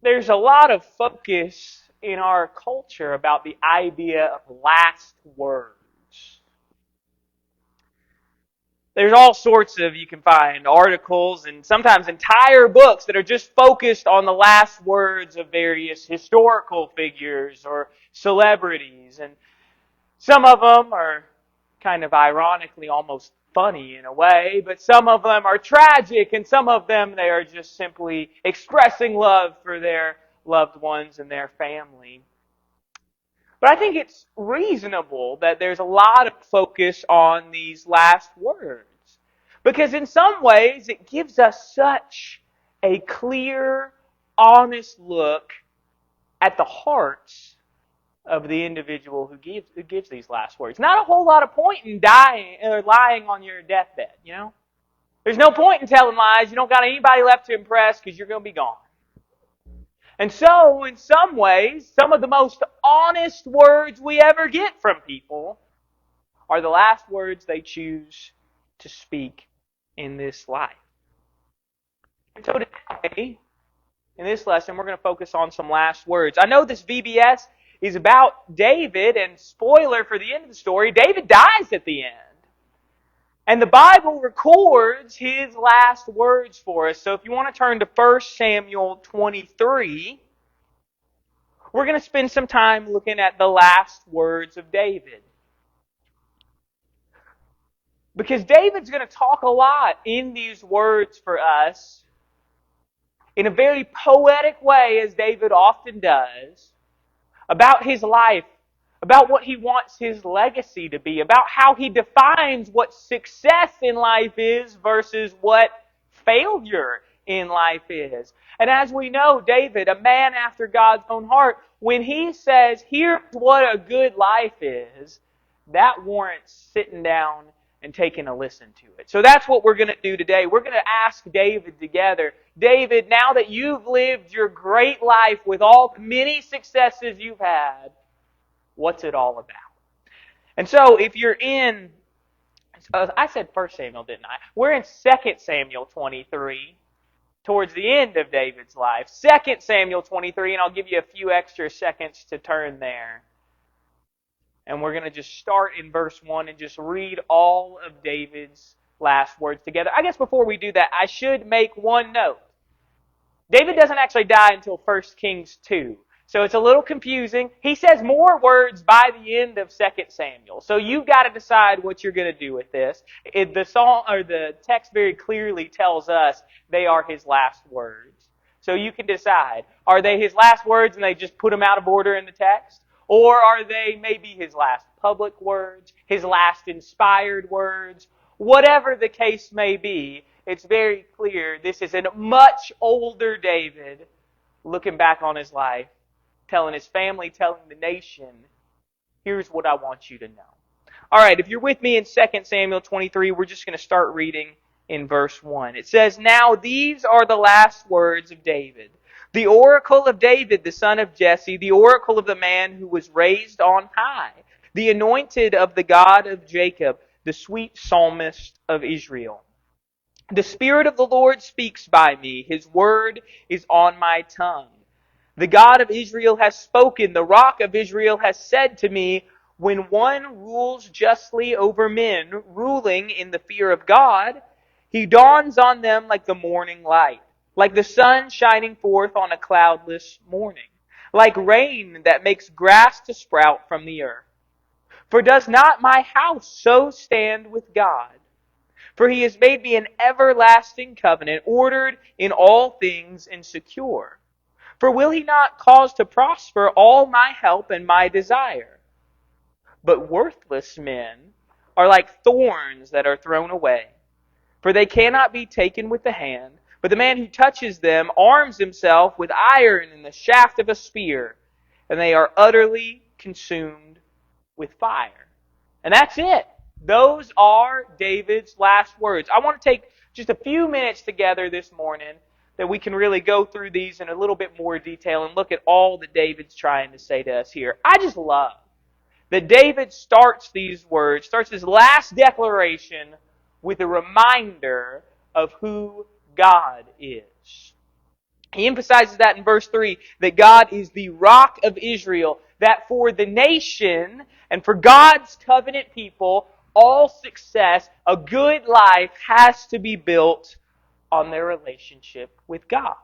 There's a lot of focus in our culture about the idea of last words. There's all sorts of, you can find articles and sometimes entire books that are just focused on the last words of various historical figures or celebrities. And some of them are kind of ironically almost funny in a way, but some of them are tragic, and some of them they are just simply expressing love for their loved ones and their family. But I think it's reasonable that there's a lot of focus on these last words. Because in some ways, it gives us such a clear, honest look at the hearts of the individual who gives these last words. Not a whole lot of point in dying or lying on your deathbed, you know? There's no point in telling lies. You don't got anybody left to impress because you're going to be gone. And so, in some ways, some of the most honest words we ever get from people are the last words they choose to speak in this life. And so today, in this lesson, we're going to focus on some last words. I know this VBS is about David, and spoiler for the end of the story, David dies at the end. And the Bible records his last words for us. So if you want to turn to 1 Samuel 23, we're going to spend some time looking at the last words of David. Because David's going to talk a lot in these words for us in a very poetic way, as David often does, about his life, about what he wants his legacy to be, about how he defines what success in life is versus what failure in life is. And as we know, David, a man after God's own heart, when he says, here's what a good life is, that warrants sitting down and taking a listen to it. So that's what we're going to do today. We're going to ask David together, David, now that you've lived your great life with all the many successes you've had, what's it all about? And so if you're in, I said 1 Samuel, didn't I? We're in 2 Samuel 23, towards the end of David's life. 2 Samuel 23, and I'll give you a few extra seconds to turn there. And we're going to just start in verse 1 and just read all of David's last words together. I guess before we do that, I should make one note. David doesn't actually die until 1 Kings 2. So it's a little confusing. He says more words by the end of 2 Samuel. So you've got to decide what you're going to do with this. The text very clearly tells us they are his last words. So you can decide. Are they his last words and they just put them out of order in the text? Or are they maybe his last public words, his last inspired words? Whatever the case may be, it's very clear this is a much older David looking back on his life, telling his family, telling the nation, here's what I want you to know. All right, if you're with me in 2 Samuel 23, we're just going to start reading in verse 1. It says, "Now these are the last words of David, the oracle of David, the son of Jesse, the oracle of the man who was raised on high, the anointed of the God of Jacob, the sweet psalmist of Israel. The Spirit of the Lord speaks by me. His word is on my tongue. The God of Israel has spoken. The Rock of Israel has said to me, when one rules justly over men, ruling in the fear of God, he dawns on them like the morning light, like the sun shining forth on a cloudless morning, like rain that makes grass to sprout from the earth. For does not my house so stand with God? For he has made me an everlasting covenant, ordered in all things and secure. For will he not cause to prosper all my help and my desire? But worthless men are like thorns that are thrown away, for they cannot be taken with the hand. But the man who touches them arms himself with iron and the shaft of a spear, and they are utterly consumed with fire." And that's it. Those are David's last words. I want to take just a few minutes together this morning that we can really go through these in a little bit more detail and look at all that David's trying to say to us here. I just love that David starts these words, starts his last declaration with a reminder of who God is. He emphasizes that in verse 3, that God is the rock of Israel, that for the nation and for God's covenant people, all success, a good life, has to be built on their relationship with God.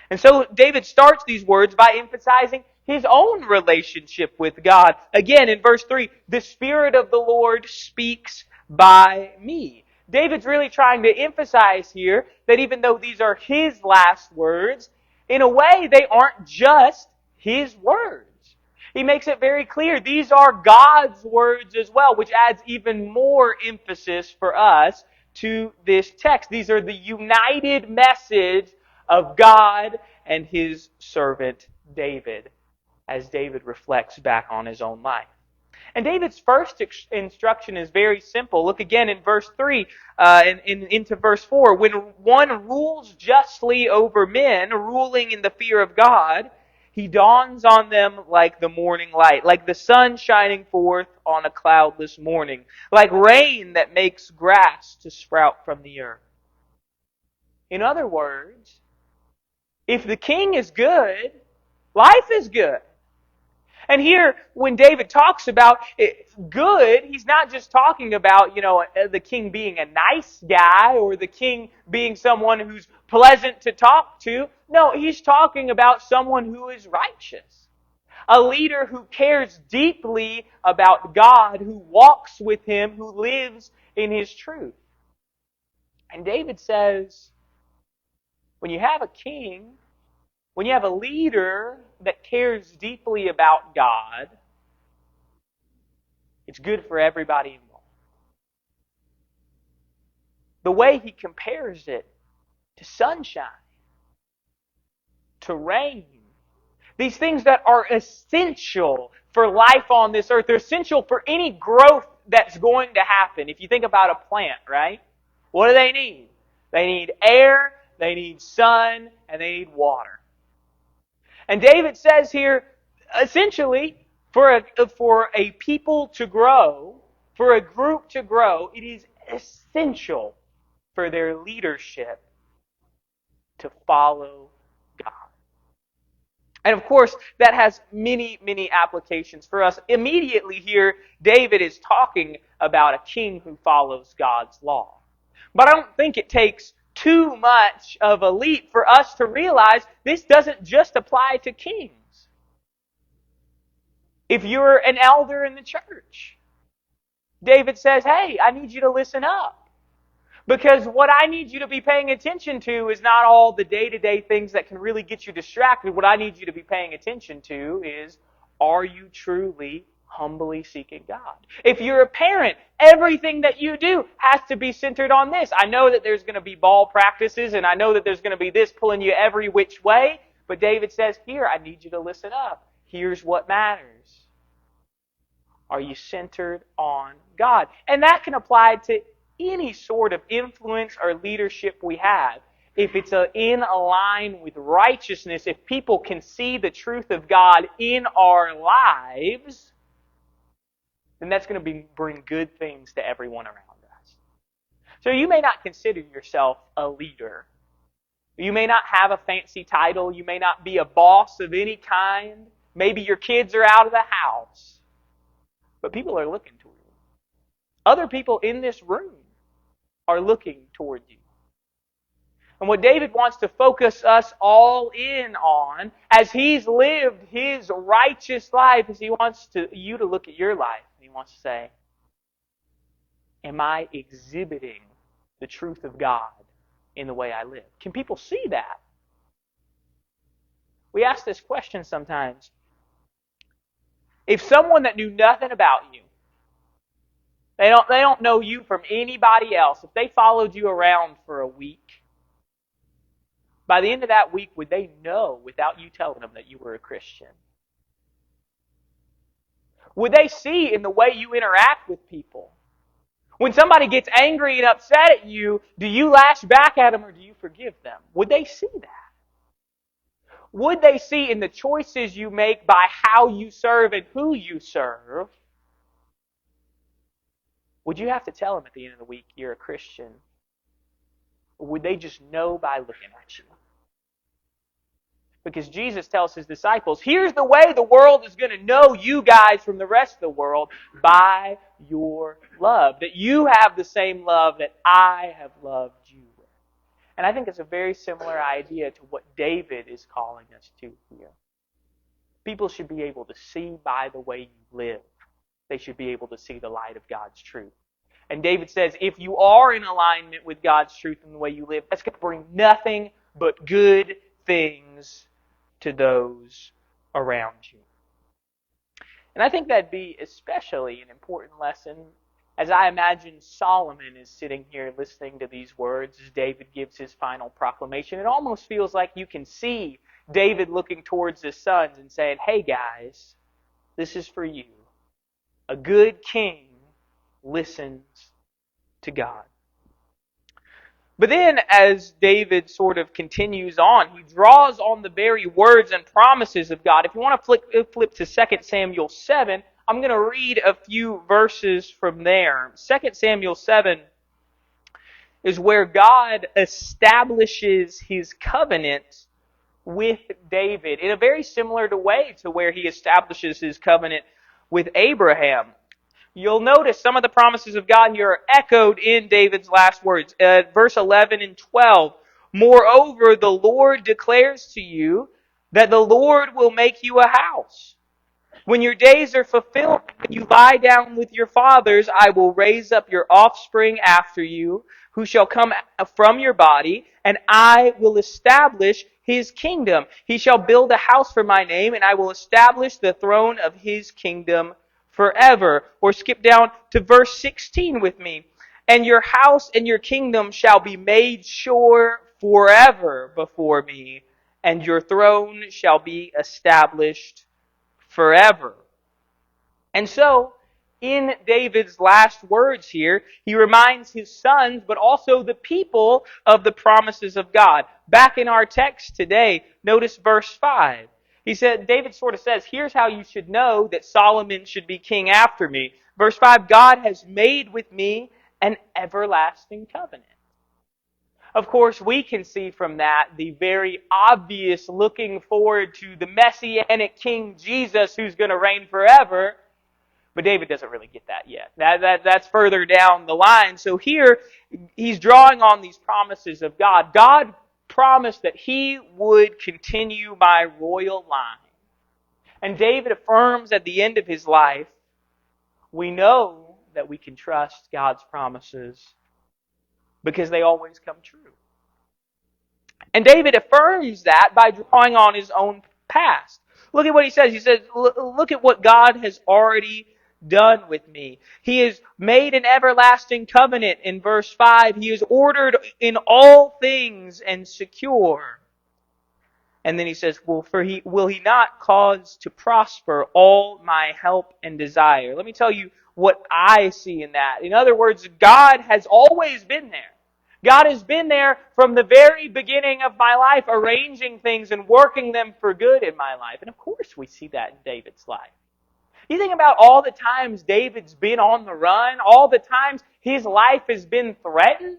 And so David starts these words by emphasizing his own relationship with God. Again, in verse 3, the Spirit of the Lord speaks by me. David's really trying to emphasize here that even though these are his last words, in a way they aren't just his words. He makes it very clear these are God's words as well, which adds even more emphasis for us to this text. These are the united message of God and His servant David, as David reflects back on his own life. And David's first instruction is very simple. Look again in verse 3 and into verse 4. When one rules justly over men, ruling in the fear of God, he dawns on them like the morning light, like the sun shining forth on a cloudless morning, like rain that makes grass to sprout from the earth. In other words, if the king is good, life is good. And here, when David talks about good, he's not just talking about, the king being a nice guy or the king being someone who's pleasant to talk to. No, he's talking about someone who is righteous. A leader who cares deeply about God, who walks with Him, who lives in His truth. And David says, when you have a king, when you have a leader that cares deeply about God, it's good for everybody involved. The way he compares it to sunshine, to rain, these things that are essential for life on this earth, they're essential for any growth that's going to happen. If you think about a plant, right? What do they need? They need air, they need sun, and they need water. And David says here, essentially, for a people to grow, for a group to grow, it is essential for their leadership to follow God. And of course, that has many, many applications for us. Immediately here, David is talking about a king who follows God's law. But I don't think it takes too much of a leap for us to realize this doesn't just apply to kings. If you're an elder in the church, David says, hey, I need you to listen up. Because what I need you to be paying attention to is not all the day-to-day things that can really get you distracted. What I need you to be paying attention to is, are you truly humbly seeking God? If you're a parent, everything that you do has to be centered on this. I know that there's going to be ball practices, and I know that there's going to be this pulling you every which way, but David says, here, I need you to listen up. Here's what matters. Are you centered on God? And that can apply to any sort of influence or leadership we have. If it's in line with righteousness, if people can see the truth of God in our lives, then that's going to bring good things to everyone around us. So you may not consider yourself a leader. You may not have a fancy title. You may not be a boss of any kind. Maybe your kids are out of the house. But people are looking toward you. Other people in this room are looking toward you. And what David wants to focus us all in on, as he's lived his righteous life, is he wants you to look at your life. And he wants to say, am I exhibiting the truth of God in the way I live? Can people see that? We ask this question sometimes. If someone that knew nothing about you, they don't know you from anybody else, if they followed you around for a week, by the end of that week, would they know without you telling them that you were a Christian? Would they see in the way you interact with people? When somebody gets angry and upset at you, do you lash back at them or do you forgive them? Would they see that? Would they see in the choices you make by how you serve and who you serve? Would you have to tell them at the end of the week you're a Christian? Or would they just know by looking at you? Because Jesus tells his disciples, here's the way the world is going to know you guys from the rest of the world, by your love. That you have the same love that I have loved you with. And I think it's a very similar idea to what David is calling us to here. People should be able to see by the way you live. They should be able to see the light of God's truth. And David says, if you are in alignment with God's truth in the way you live, that's going to bring nothing but good things to those around you. And I think that'd be especially an important lesson as I imagine Solomon is sitting here listening to these words as David gives his final proclamation. It almost feels like you can see David looking towards his sons and saying, hey guys, this is for you. A good king listens to God. But then as David sort of continues on, he draws on the very words and promises of God. If you want to flip to 2 Samuel 7, I'm going to read a few verses from there. 2 Samuel 7 is where God establishes his covenant with David in a very similar way to where he establishes his covenant with Abraham. You'll notice some of the promises of God here are echoed in David's last words. Verse 11 and 12. Moreover, the Lord declares to you that the Lord will make you a house. When your days are fulfilled, when you lie down with your fathers, I will raise up your offspring after you, who shall come from your body, and I will establish his kingdom. He shall build a house for my name, and I will establish the throne of his kingdom forever. Or skip down to verse 16 with me. And your house and your kingdom shall be made sure forever before me, and your throne shall be established forever. And so, in David's last words here, he reminds his sons, but also the people, of the promises of God. Back in our text today, notice verse 5. David sort of says, here's how you should know that Solomon should be king after me. Verse 5, God has made with me an everlasting covenant. Of course, we can see from that the very obvious looking forward to the Messianic King Jesus who's going to reign forever. But David doesn't really get that yet. That's further down the line. So here, he's drawing on these promises of God. God promised that he would continue my royal line. And David affirms at the end of his life, we know that we can trust God's promises because they always come true. And David affirms that by drawing on his own past. Look at what he says. He says, look at what God has already done with me. He has made an everlasting covenant in verse 5. He is ordered in all things and secure. And then he says, will he not cause to prosper all my help and desire? Let me tell you what I see in that. In other words, God has always been there. God has been there from the very beginning of my life, arranging things and working them for good in my life. And of course we see that in David's life. You think about all the times David's been on the run, all the times his life has been threatened,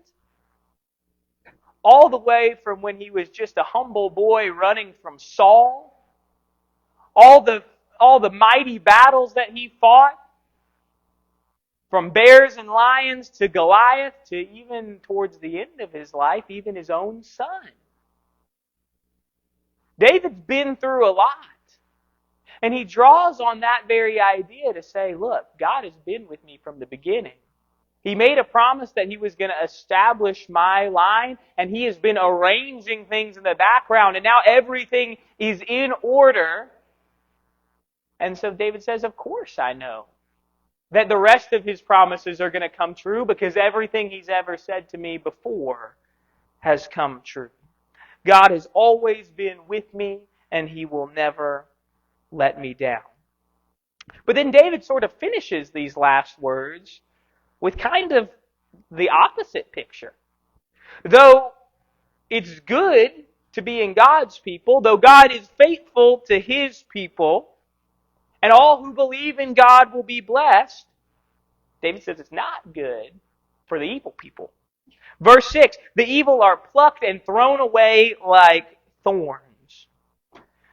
all the way from when he was just a humble boy running from Saul, all the mighty battles that he fought, from bears and lions to Goliath to even towards the end of his life, even his own son. David's been through a lot. And he draws on that very idea to say, look, God has been with me from the beginning. He made a promise that he was going to establish my line, and he has been arranging things in the background, and now everything is in order. And so David says, of course I know that the rest of his promises are going to come true because everything he's ever said to me before has come true. God has always been with me, and he will never let me down. But then David sort of finishes these last words with kind of the opposite picture. Though it's good to be in God's people, though God is faithful to his people, and all who believe in God will be blessed, David says it's not good for the evil people. Verse 6, the evil are plucked and thrown away like thorns.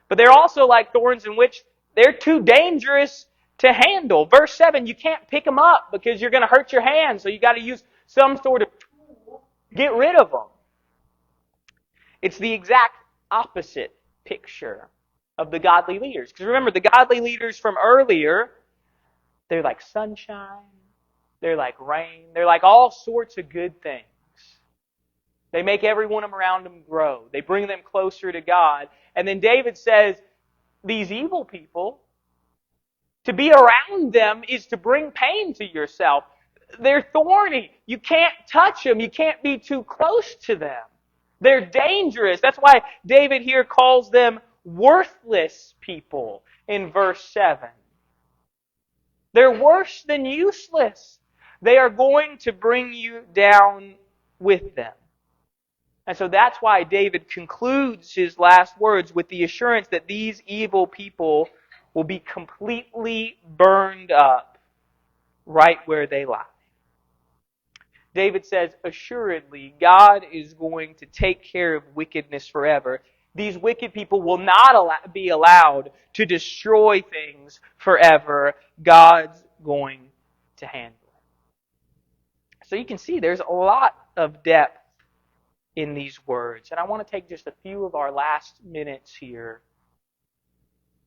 But they're also like thorns in which they're too dangerous to handle. Verse 7, you can't pick them up because you're going to hurt your hands, so you got to use some sort of tool to get rid of them. It's the exact opposite picture of the godly leaders. Because remember, the godly leaders from earlier, they're like sunshine, they're like rain, they're like all sorts of good things. They make everyone around them grow. They bring them closer to God. And then David says, these evil people, to be around them is to bring pain to yourself. They're thorny. You can't touch them. You can't be too close to them. They're dangerous. That's why David here calls them worthless people in verse 7. They're worse than useless. They are going to bring you down with them. And so that's why David concludes his last words with the assurance that these evil people will be completely burned up right where they lie. David says, assuredly, God is going to take care of wickedness forever. These wicked people will not be allowed to destroy things forever. God's going to handle it. So you can see there's a lot of depth in these words. And I want to take just a few of our last minutes here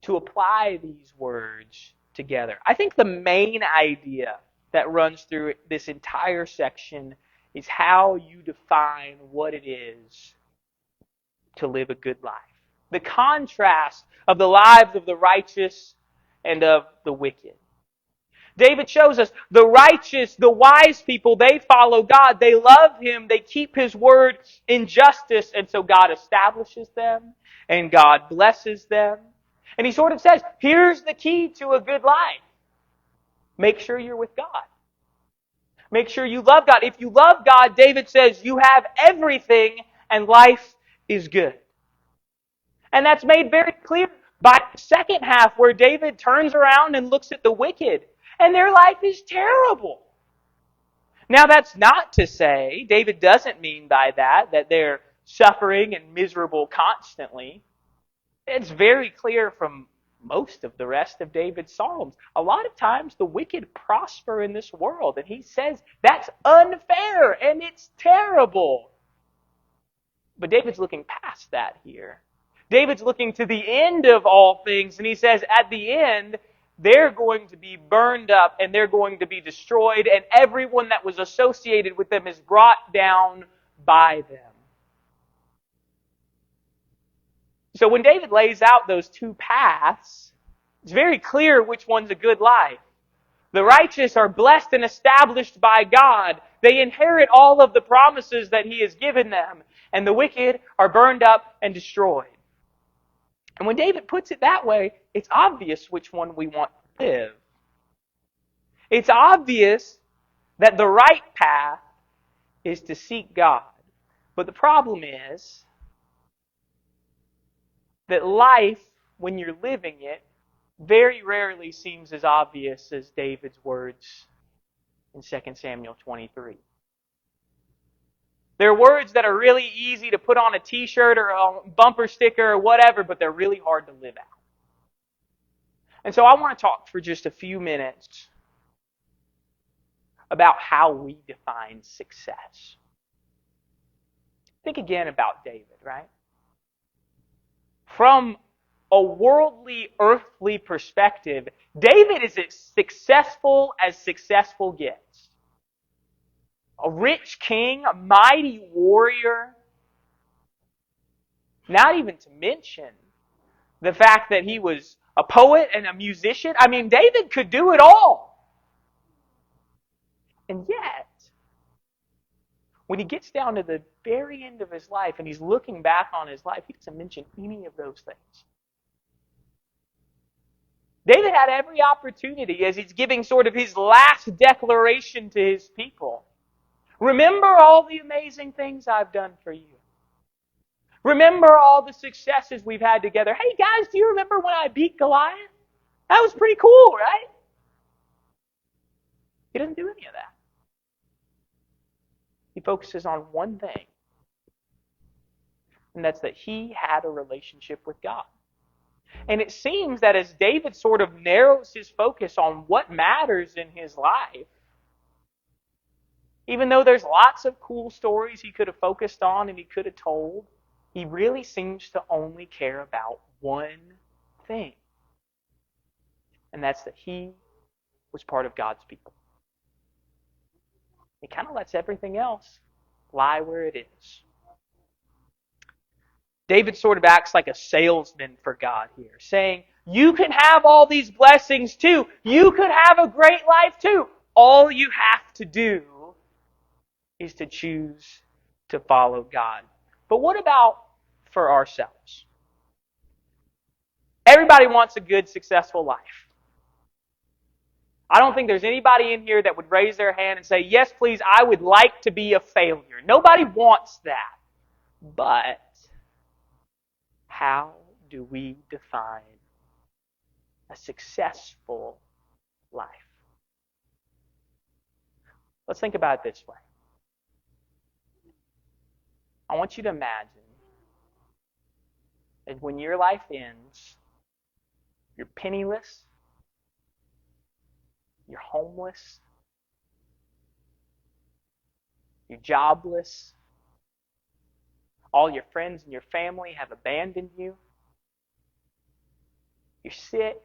to apply these words together. I think the main idea that runs through this entire section is how you define what it is to live a good life. The contrast of the lives of the righteous and of the wicked. David shows us the righteous, the wise people, they follow God. They love Him. They keep His word in justice. And so God establishes them and God blesses them. And He sort of says, here's the key to a good life. Make sure you're with God. Make sure you love God. If you love God, David says, you have everything and life is good. And that's made very clear by the second half where David turns around and looks at the wicked. And their life is terrible. Now that's not to say, David doesn't mean by that they're suffering and miserable constantly. It's very clear from most of the rest of David's Psalms. A lot of times the wicked prosper in this world, and he says that's unfair and it's terrible. But David's looking past that here. David's looking to the end of all things, and he says at the end, they're going to be burned up and they're going to be destroyed, and everyone that was associated with them is brought down by them. So when David lays out those two paths, it's very clear which one's a good life. The righteous are blessed and established by God. They inherit all of the promises that He has given them. And the wicked are burned up and destroyed. And when David puts it that way, it's obvious which one we want to live. It's obvious that the right path is to seek God. But the problem is that life, when you're living it, very rarely seems as obvious as David's words in 2 Samuel 23. They're words that are really easy to put on a t-shirt or a bumper sticker or whatever, but they're really hard to live out. And so I want to talk for just a few minutes about how we define success. Think again about David, right? From a worldly, earthly perspective, David is as successful gets. A rich king, a mighty warrior. Not even to mention the fact that he was a poet and a musician. I mean, David could do it all. And yet, when he gets down to the very end of his life and he's looking back on his life, he doesn't mention any of those things. David had every opportunity as he's giving sort of his last declaration to his people. Remember all the amazing things I've done for you. Remember all the successes we've had together. Hey guys, do you remember when I beat Goliath? That was pretty cool, right? He doesn't do any of that. He focuses on one thing. And that's that he had a relationship with God. And it seems that as David sort of narrows his focus on what matters in his life, even though there's lots of cool stories he could have focused on and he could have told, he really seems to only care about one thing. And that's that he was part of God's people. He kind of lets everything else lie where it is. David sort of acts like a salesman for God here, saying, you can have all these blessings too. You could have a great life too. All you have to do is to choose to follow God. But what about for ourselves? Everybody wants a good, successful life. I don't think there's anybody in here that would raise their hand and say, yes, please, I would like to be a failure. Nobody wants that. But how do we define a successful life? Let's think about it this way. I want you to imagine that when your life ends, you're penniless, you're homeless, you're jobless, all your friends and your family have abandoned you, you're sick,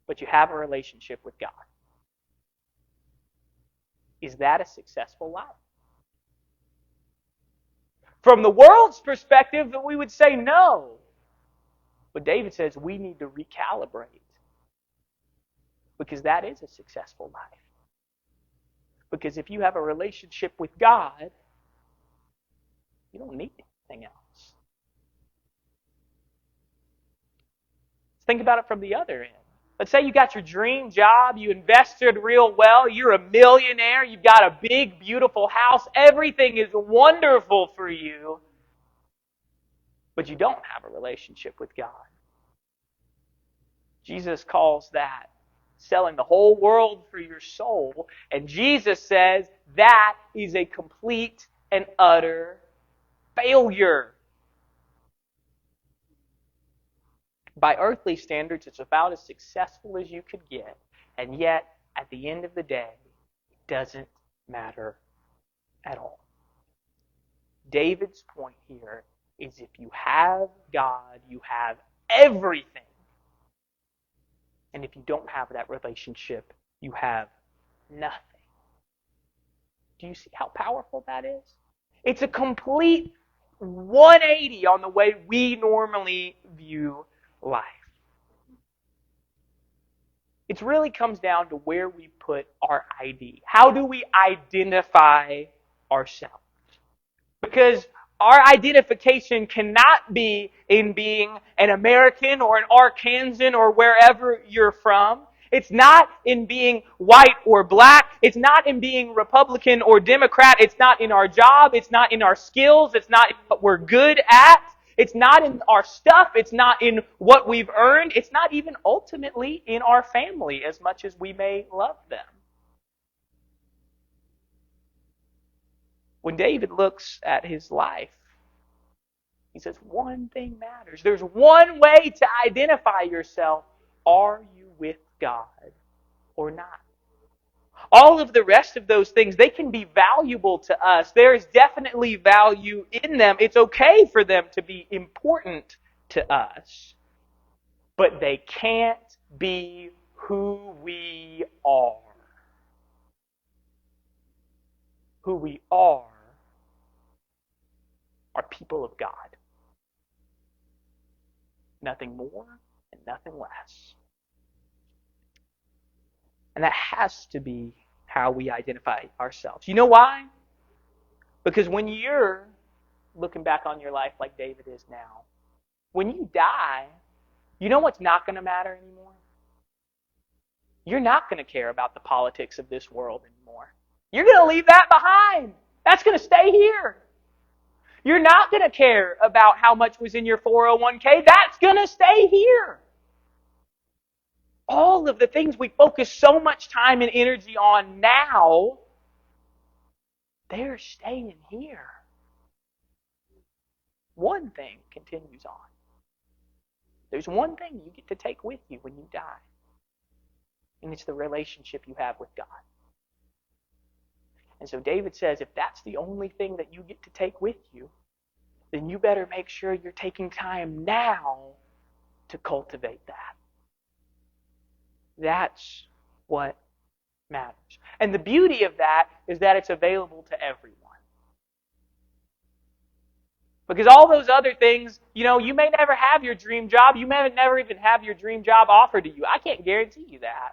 but you have a relationship with God. Is that a successful life? From the world's perspective, we would say no. But David says we need to recalibrate, because that is a successful life. Because if you have a relationship with God, you don't need anything else. Let's think about it from the other end. Let's say you got your dream job, you invested real well, you're a millionaire, you've got a big, beautiful house, everything is wonderful for you, but you don't have a relationship with God. Jesus calls that selling the whole world for your soul, and Jesus says that is a complete and utter failure. By earthly standards, it's about as successful as you could get. And yet, at the end of the day, it doesn't matter at all. David's point here is if you have God, you have everything. And if you don't have that relationship, you have nothing. Do you see how powerful that is? It's a complete 180 on the way we normally view life. It really comes down to where we put our ID. How do we identify ourselves? Because our identification cannot be in being an American or an Arkansan or wherever you're from. It's not in being white or black. It's not in being Republican or Democrat. It's not in our job. It's not in our skills. It's not in what we're good at. It's not in our stuff. It's not in what we've earned. It's not even ultimately in our family, as much as we may love them. When David looks at his life, he says, one thing matters. There's one way to identify yourself. Are you with God or not? All of the rest of those things, they can be valuable to us. There is definitely value in them. It's okay for them to be important to us. But they can't be who we are. Who we are people of God. Nothing more and nothing less. And that has to be how we identify ourselves. You know why? Because when you're looking back on your life like David is now, when you die, you know what's not going to matter anymore? You're not going to care about the politics of this world anymore. You're going to leave that behind. That's going to stay here. You're not going to care about how much was in your 401k. That's going to stay here. All of the things we focus so much time and energy on now, they're staying here. One thing continues on. There's one thing you get to take with you when you die, and it's the relationship you have with God. And so David says, if that's the only thing that you get to take with you, then you better make sure you're taking time now to cultivate that. That's what matters. And the beauty of that is that it's available to everyone. Because all those other things, you may never have your dream job. You may never even have your dream job offered to you. I can't guarantee you that.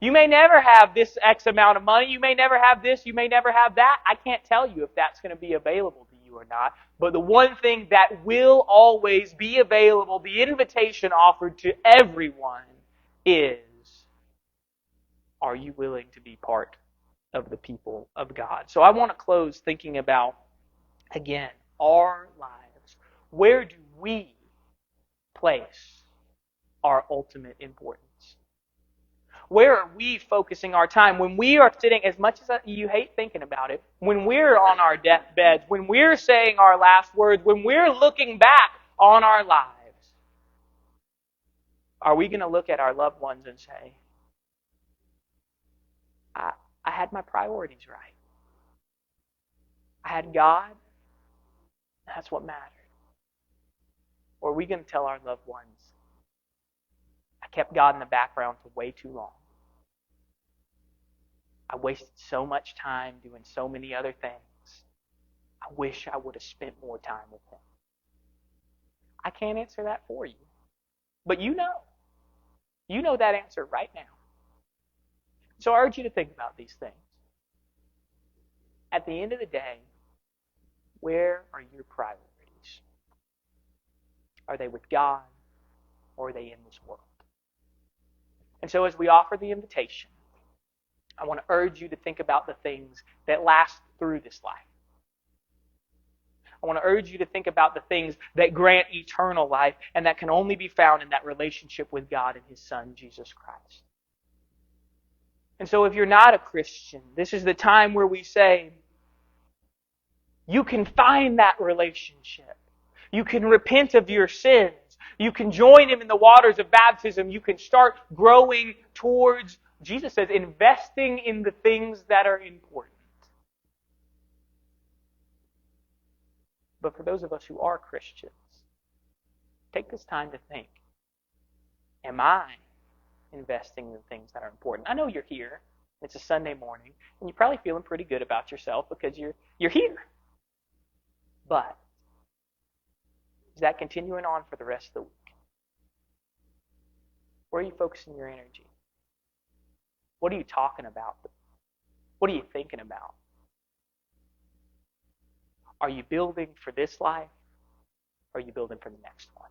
You may never have this X amount of money. You may never have this. You may never have that. I can't tell you if that's going to be available to you or not. But the one thing that will always be available, the invitation offered to everyone, is, are you willing to be part of the people of God? So I want to close thinking about, again, our lives. Where do we place our ultimate importance? Where are we focusing our time? When we are sitting, as much as you hate thinking about it, when we're on our deathbeds, when we're saying our last words, when we're looking back on our lives, are we going to look at our loved ones and say, I had my priorities right. I had God. That's what mattered. Or are we going to tell our loved ones, I kept God in the background for way too long. I wasted so much time doing so many other things. I wish I would have spent more time with Him. I can't answer that for you. But you know. You know that answer right now. So I urge you to think about these things. At the end of the day, where are your priorities? Are they with God, or are they in this world? And so as we offer the invitation, I want to urge you to think about the things that last through this life. I want to urge you to think about the things that grant eternal life and that can only be found in that relationship with God and His Son, Jesus Christ. And so if you're not a Christian, this is the time where we say, you can find that relationship. You can repent of your sins. You can join Him in the waters of baptism. You can start growing towards, Jesus says, investing in the things that are important. But for those of us who are Christians, take this time to think, am I investing in the things that are important? I know you're here. It's a Sunday morning, and you're probably feeling pretty good about yourself because you're here. But is that continuing on for the rest of the week? Where are you focusing your energy? What are you talking about? What are you thinking about? Are you building for this life? Or are you building for the next one?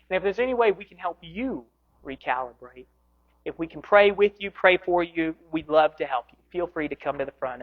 And if there's any way we can help you recalibrate, if we can pray with you, pray for you, we'd love to help you. Feel free to come to the front.